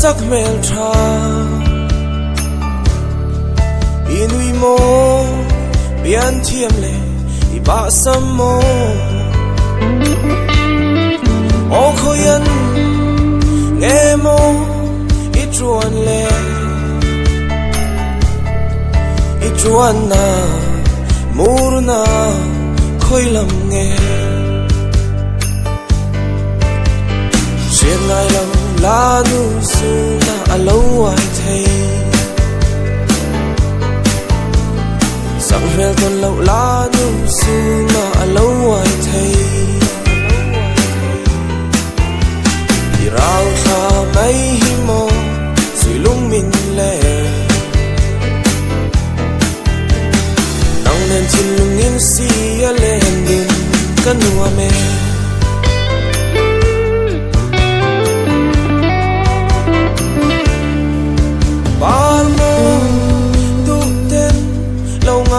sắc mel tra inui mo bian thiam le I ba sam mo o khoyan nghe mo I truan le I truan na mur na khoi lam nghe chuyện ngày lam la nu su na alo ai thấy sang hel ton lo la nu su na alo ai thấy đi rau tha mai hi mo suy lung min le nang nen chin lung in si a le din kan wa me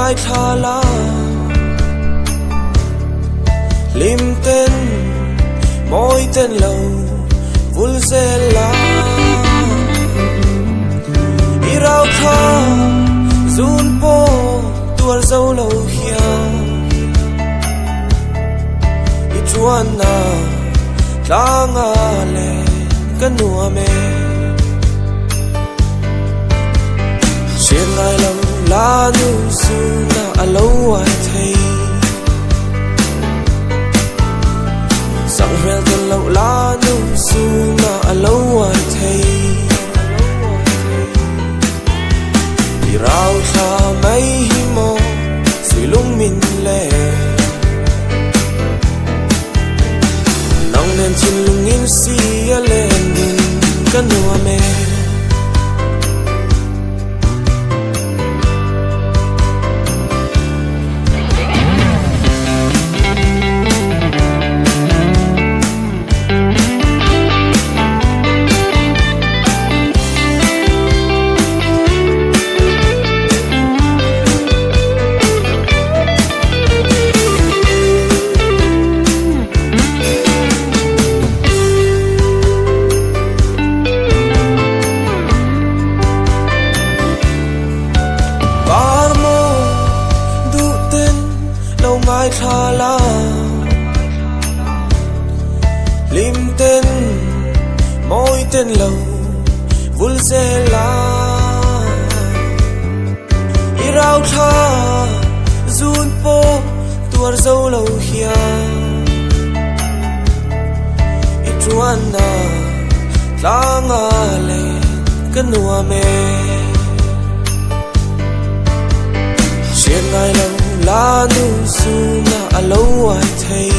ai tha la lim tên môi tên lâu vul ze la I rau tha zun po tuar dâu lâu hia I chuan na la nga le kan nua me chuyện ngày lam la nu su na alo ai thấy sang hel ton lo la nu su na alo ai thấy đi rau tha mai hi mo suy lung min le nong nen chin lung in si a len din kan nua me ai tha la lim tên môi tên lâu vul ze la I rau tha zun po tuar dâu lâu hia I truan na la nga le kan nua me chuyện ngày lam la nu su na alo ai thấy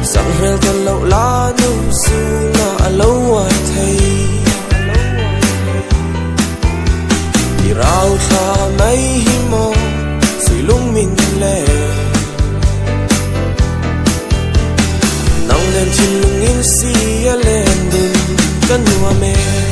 sang hel ton lo la nu su na alo ai thấy đi rau tha mai hi mo suy lung min le nang len chin lung in si a len din kan nua me